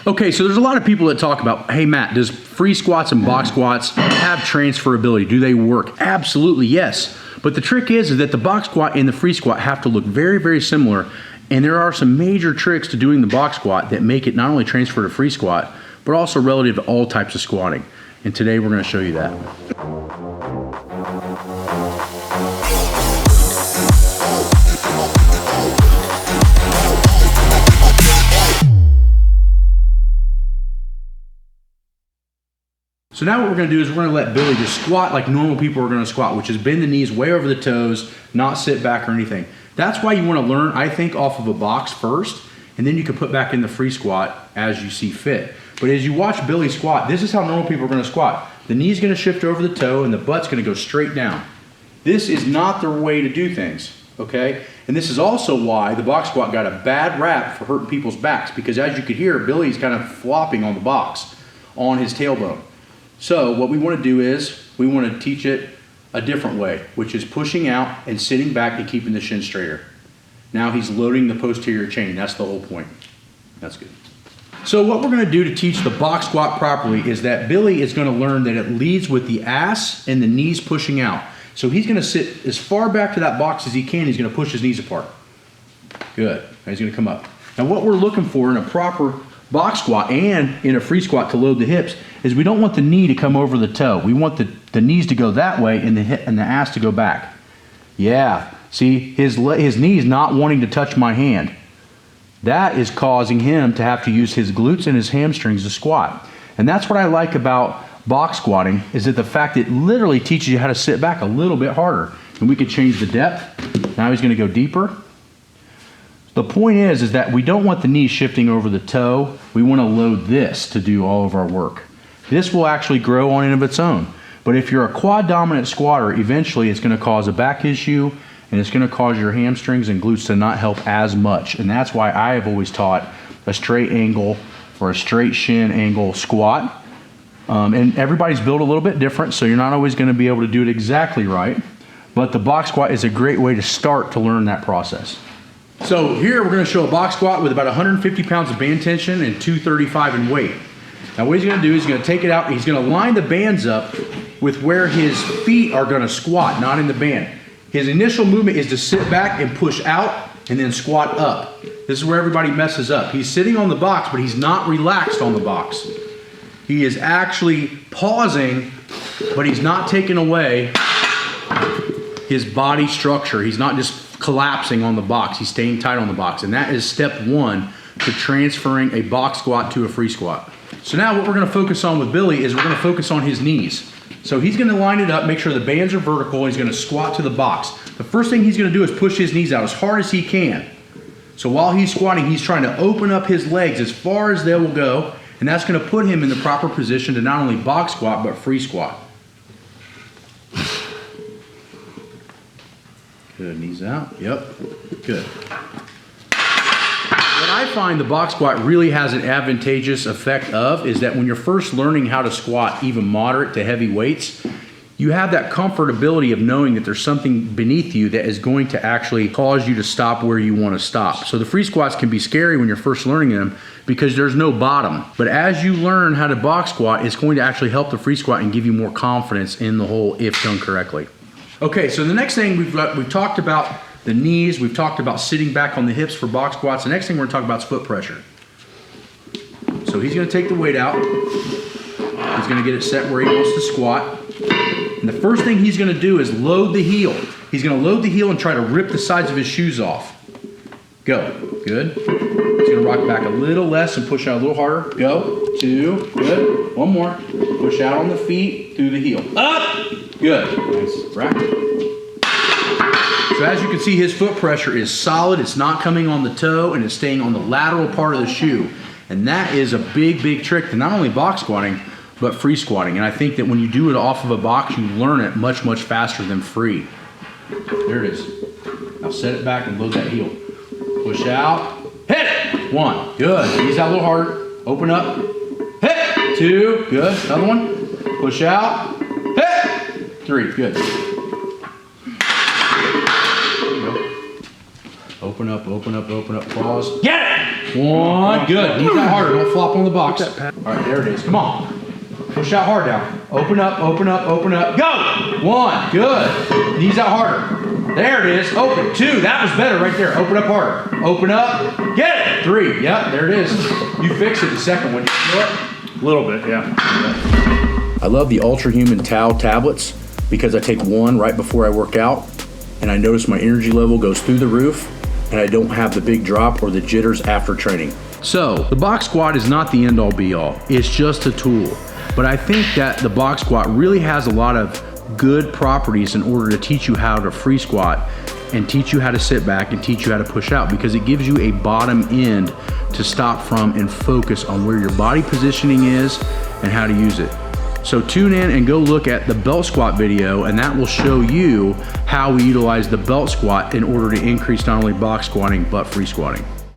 Okay, so there's a lot of people that talk about, hey Matt, does free squats and box squats have transferability? Do they work? Absolutely, yes. But the trick is that the box squat and the free squat have to look very, very similar. And there are some major tricks to doing the box squat that make it not only transfer to free squat, but also relative to all types of squatting. And today we're going to show you that. So now what we're going to do is we're going to let Billy just squat like normal people are going to squat, which is bend the knees way over the toes, not sit back or anything. That's why you want to learn, I think, off of a box first, and then you can put back in the free squat as you see fit. But as you watch Billy squat, this is how normal people are going to squat. The knee's going to shift over the toe and the butt's going to go straight down. This is not the way to do things, okay? And this is also why the box squat got a bad rap for hurting people's backs, because as you could hear, Billy's kind of flopping on the box on his tailbone. So what we want to do is we want to teach it a different way, which is pushing out and sitting back and keeping the shin straighter. Now he's loading the posterior chain. That's the whole point. That's good. So what we're going to do to teach the box squat properly is that Billy is going to learn that it leads with the ass and the knees pushing out. So he's going to sit as far back to that box as he can. He's going to push his knees apart. Good. Now he's going to come up. Now what we're looking for in a proper box squat and in a free squat to load the hips is we don't want the knee to come over the toe. We want the knees to go that way and the hip and the ass to go back. Yeah, see, his knee's not wanting to touch my hand. That is causing him to have to use his glutes and his hamstrings to squat. And that's what I like about box squatting, is that the fact it literally teaches you how to sit back a little bit harder. And we can change the depth. Now he's going to go deeper. The point is that we don't want the knee shifting over the toe. We want to load this to do all of our work. This will actually grow on and of its own. But if you're a quad dominant squatter, eventually it's going to cause a back issue and it's going to cause your hamstrings and glutes to not help as much. And that's why I have always taught a straight angle or a straight shin angle squat. And everybody's built a little bit different, so you're not always going to be able to do it exactly right. But the box squat is a great way to start to learn that process. So here we're going to show a box squat with about 150 pounds of band tension and 235 in weight. Now what he's going to do is he's going to take it out and he's going to line the bands up with where his feet are going to squat, not in the band. His initial movement is to sit back and push out and then squat up. This is where everybody messes up. He's sitting on the box, but he's not relaxed on the box. He is actually pausing, but he's not taking away his body structure. He's not just collapsing on the box. He's staying tight on the box. And that is step one to transferring a box squat to a free squat. So now what we're going to focus on with Billy is we're going to focus on his knees. So he's going to line it up, make sure the bands are vertical, and he's going to squat to the box. The first thing he's going to do is push his knees out as hard as he can. So while he's squatting, he's trying to open up his legs as far as they will go, and that's going to put him in the proper position to not only box squat, but free squat. Good, knees out, yep, good. What I find the box squat really has an advantageous effect of is that when you're first learning how to squat even moderate to heavy weights, you have that comfortability of knowing that there's something beneath you that is going to actually cause you to stop where you want to stop. So the free squats can be scary when you're first learning them because there's no bottom. But as you learn how to box squat, it's going to actually help the free squat and give you more confidence in the whole if done correctly. Okay, so the next thing we've talked about the knees, we've talked about sitting back on the hips for box squats. The next thing we're going to talk about is foot pressure. So he's going to take the weight out. He's going to get it set where he wants to squat. And the first thing he's going to do is load the heel. He's going to load the heel and try to rip the sides of his shoes off. Go. Good. He's going to rock back a little less and push out a little harder. Go. 2. Good. One more. Push out on the feet through the heel. Up. Good. Nice. Rack. So as you can see, his foot pressure is solid. It's not coming on the toe and it's staying on the lateral part of the shoe. And that is a big, big trick to not only box squatting, but free squatting. And I think that when you do it off of a box, you learn it much, much faster than free. There it is. Now set it back and load that heel. Push out. Hit it. 1. Good. Knees out a little harder. Open up. Hit. 2. Good. Another one. Push out. Hit. 3. Good. There you go. Open up, open up, open up. Pause. Get it. 1, good. Knees out harder, don't flop on the box. All right, there it is, come on. Push out hard now. Open up, open up, open up. Go! 1, good. Knees out harder. There it is, open. 2, that was better right there. Open up harder. Open up, get it. 3, yep, there it is. You fixed it the second one. You feel it? A little bit, yeah. I love the Ultra Human Tau tablets because I take one right before I work out and I notice my energy level goes through the roof and I don't have the big drop or the jitters after training. So the box squat is not the end all be all. It's just a tool. But I think that the box squat really has a lot of good properties in order to teach you how to free squat and teach you how to sit back and teach you how to push out, because it gives you a bottom end to stop from and focus on where your body positioning is and how to use it. So tune in and go look at the belt squat video, and that will show you how we utilize the belt squat in order to increase not only box squatting but free squatting.